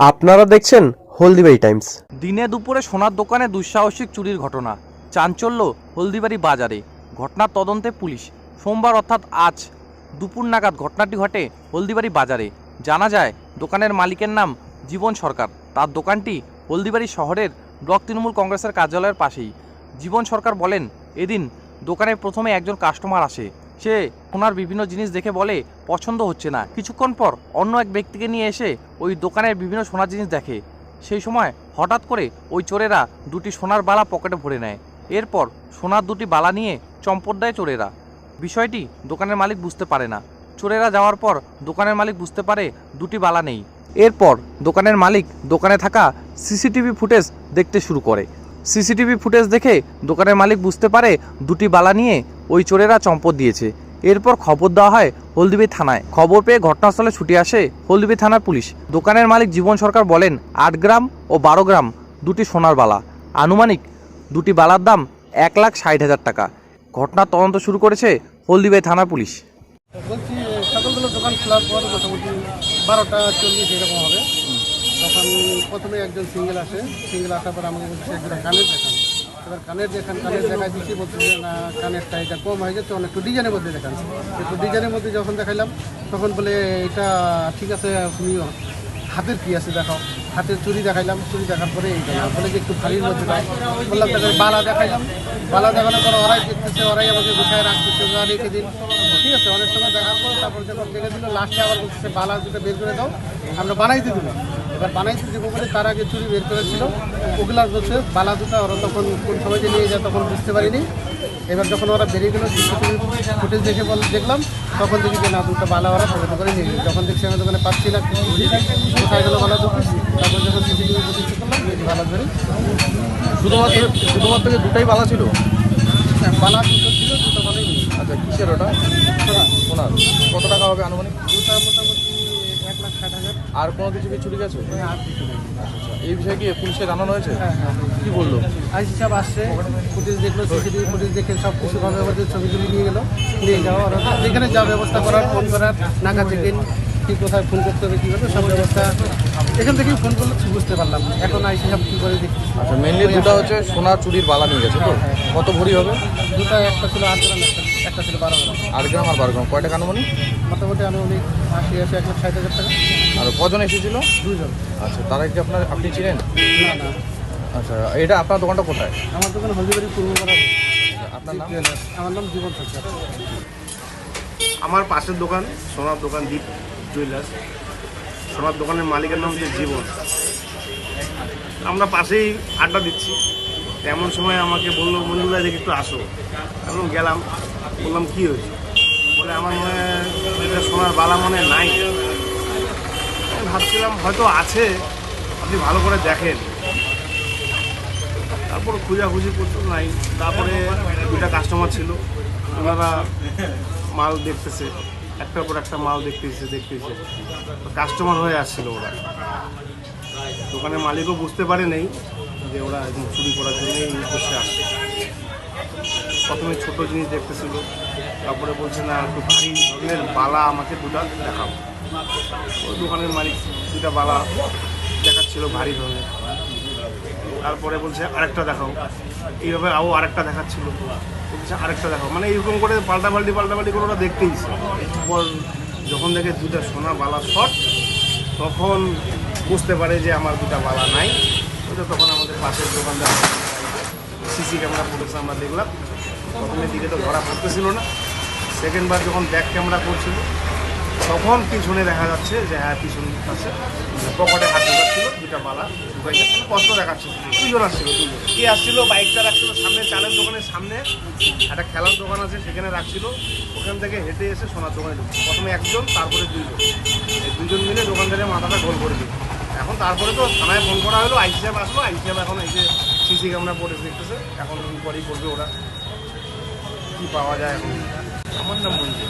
আপনারা দেখছেন হলদিবাড়ি টাইমস। দিনে দুপুরে সোনার দোকানে দুঃসাহসিক চুরির ঘটনা, চাঞ্চল্য হলদিবাড়ি বাজারে। ঘটনার তদন্তে পুলিশ। সোমবার অর্থাৎ আজ দুপুর নাগাদ ঘটনাটি ঘটে হলদিবাড়ি বাজারে। জানা যায় দোকানের মালিকের নাম জীবন সরকার। তার দোকানটি হলদিবাড়ি শহরের ব্লক তৃণমূল কংগ্রেসের কার্যালয়ের পাশেই। জীবন সরকার বলেন, এদিন দোকানে প্রথমে একজন কাস্টমার আসে। সে সোনার বিভিন্ন জিনিস দেখে বলে পছন্দ হচ্ছে না। কিছুক্ষণ পর অন্য এক ব্যক্তিকে নিয়ে এসে ওই দোকানের বিভিন্ন সোনার জিনিস দেখে। সেই সময় হঠাৎ করে ওই চোরেরা দুটি সোনার বালা পকেটে ভরে নেয়। এরপর সোনার দুটি বালা নিয়ে চম্পট দেয় চোরেরা। বিষয়টি দোকানের মালিক বুঝতে পারে না। চোরেরা যাওয়ার পর দোকানের মালিক বুঝতে পারে দুটি বালা নেই। এরপর দোকানের মালিক দোকানে থাকা সিসিটিভি ফুটেজ দেখতে শুরু করে। সিসিটিভি ফুটেজ দেখে দোকানের মালিক বুঝতে পারে দুটি বালা নিয়ে ওই চোরেরা চম্পট দিয়েছে। এরপর খবর দেওয়া হয় হলদিবাড়ি থানায়। খবর পেয়ে ঘটনাস্থলে ছুটে আসে হলদিবাড়ি থানার পুলিশ। দোকানের মালিক জীবন সরকার বলেন, 8 গ্রাম ও 12 গ্রাম দুটি সোনার বালা, আনুমানিক দুটি বালার দাম 1,60,000 টাকা। ঘটনার তদন্ত শুরু করেছে হলদিবাড়ি থানার পুলিশ। বলছি সকালবেলা দোকান খোলার পর মোটামুটি 12:40 এরকম হবে। তখন প্রথমে একজন সিঙ্গেল আসে। সিঙ্গেল আসার পর আমাকে বলছে একজন কানের দেখান। এবার কানের দেখায় দিচ্ছি, বলছে যে না, কানেরটা এটা কম হয়ে গেছে, অনেক একটু ডিজাইনের মধ্যে দেখান। একটু ডিজাইনের মধ্যে যখন দেখাইলাম তখন বলে এটা ঠিক আছে, তুমি হাতের কী আছে দেখাও। হাতের চুড়ি দেখাইলাম। চুড়ি দেখার পরে এইটা বলে যে একটু ভারীর মধ্যে দেয়। বললাম তাকে বালা দেখাইলাম। বালা দেখানোর পর ওরাই দেখতেছে, ওরাই আমাকে গুছায় রাখতেছে, রেখে দিন। ঠিক আছে, অনেক সময় দেখার পর তারপর যখন রেখে দিল, লাস্টে আবার বলতেছে বালা দুটো বের করে দাও, আমরা বানাইতে দিল। এবার বানাইতে দেবো বলে তার আগে চুড়ি বের করেছিল, ওগুলা বলছে বালা দুটো ওরা তখন কোন সময় যে নিয়ে যায় তখন বুঝতে পারিনি। এবার যখন ওরা বেরিয়ে গেলো, সিসিটিভি ফুটেজ দেখে দেখলাম, তখন দেখি যে না, দুটো বালা ওরা পকেটে করে নিয়ে গেল। যখন দেখছি আমি দোকানে পাচ্ছি না, কোথায় গেলো বালা দুটো। তারপর যখন সিসিটিভি ফুটেজ করলাম, বালা ধরে শুধুমাত্র দুটাই বালা ছিল? বালা দুটো ছিল, দুটো বালাই নিয়ে। আচ্ছা, কিসের ওটা? সোনার। কত টাকা হবে আনুমানিক? দুটা মোটামুটি 1,60,000। আর কোনো কিছু কি চুরি গেছে? আর কিছু নেই। আচ্ছা, এই বিষয়ে কি পুলিশকে জানানো হয়েছে? হ্যাঁ। কি বললো? আইসি সাহেব আসছে, ফুটেজ দেখলো, সিসিটিভি ফুটেজ দেখে সব কিছু ভাবে আমাদের ছবি তুলে নিয়ে গেলো। নিয়ে যাওয়া আর যেখানে যা ব্যবস্থা করার, ফোন করার, নাকা চেকিং, কী কোথায় ফোন করতে হবে, কী করবে, সব ব্যবস্থা এখান থেকেই ফোন করলে বুঝতে পারলাম। এখন আইসি সাহেব কী করে দেখি। আচ্ছা, মেনলি দুটো হচ্ছে সোনার চুরির বালা নিয়ে গেছে তো? কত ভরি হবে? দুটা, একটা ছিল 8 গ্রাম, একটা ছিল 12 গ্রাম। 8 গ্রাম আর 12 গ্রাম। কয় টাকা আনুমানিক? মোটামুটি আনুমানিক 1,60,000 টাকা। আর কজন এসেছিল? 2 জন। আচ্ছা, তারা কি আপনি চিনেন? না। আচ্ছা, এটা আপনার দোকানটা কোথায়? আমার দোকান হলদিবাড়ি পূর্বপাড়া। আপনার নাম? আমার নাম জীবন সরকার। আমার পাশের দোকান, সোনার দোকান দীপ জুয়েলার্স। সোনার দোকানের মালিকের নাম হচ্ছে জীবন। আমরা পাশেই আড্ডা দিচ্ছি, এমন সময় আমাকে বললো, বন্ধুরা দেখে একটু আসো। এখন গেলাম, বললাম কী হয়েছে? বলে আমার মনে হয় এটা সোনার বালা মনে নাই। আমি ভাবছিলাম হয়তো আছে, আপনি ভালো করে দেখেন। তারপর খুঁজাখুঁজি করতো, নাই। তারপরে দুটা কাস্টমার ছিল, ওনারা মাল দেখতেছে, একটার পর একটা মাল দেখতেছে। কাস্টমার হয়ে আসছিল ওরা। দোকানের মালিকও বুঝতে পারে নেই যে ওরা একদম চুরি করার জন্য এই উদ্দেশ্যে আসছে। প্রথমে ছোট জিনিস দেখতেছিল, তারপরে বলছে না একটু ভারী ধরনের বালা আমাকে দুটা দেখাও। ওই দোকানের মালিক দুটা বালা দেখাচ্ছিল ভারী ধরনের। তারপরে বলছে আরেকটা দেখাও। এইভাবে আরেকটা দেখাচ্ছিল, বলছে আরেকটা দেখাও। মানে এইরকম করে পাল্টাপাল্টি করে ওরা দেখতেইছে। এরপর যখন দেখে দুটা সোনা বালা শর্ট, তখন বুঝতে পারে যে আমার দুটা বালা নাই। ওইটা তখন আমাদের পাশের দোকানদার সিসি ক্যামেরা ফুটেজে আমরা দেখলাম। প্রথমের দিকে তো ধরা পড়তেছিল না, সেকেন্ডবার যখন ব্যাক ক্যামেরা করছিল তখন পিছনে দেখা যাচ্ছে যে হ্যাঁ, পিছন পাশে পকেটে হাত ঢুকাচ্ছিল, দুটা বালা ঢুকাইছে। কষ্ট দেখাচ্ছিল। দুজন আসছিল, কে আসছিল? বাইকটা রাখছিল সামনে, চালের দোকানের সামনে একটা খেলার দোকান আছে, সেখানে রাখছিল। ওখান থেকে হেঁটে এসে সোনার দোকানে ঢুকছে। প্রথমে একজন, তারপরে 2 জন। এই 2 জন মিলে দোকানদারের মাথাটা গোল করে দিল। এখন তারপরে তো থানায় ফোন করা হলো, আইসি সাহেব আসলো। আইসি সাহেব এখন এই যে সিসি ক্যামেরা ফুটেজ দেখতেছে, এখন ইনকোয়ারি করবে ওরা, কী পাওয়া যায় এখন। আমার নাম বলছে।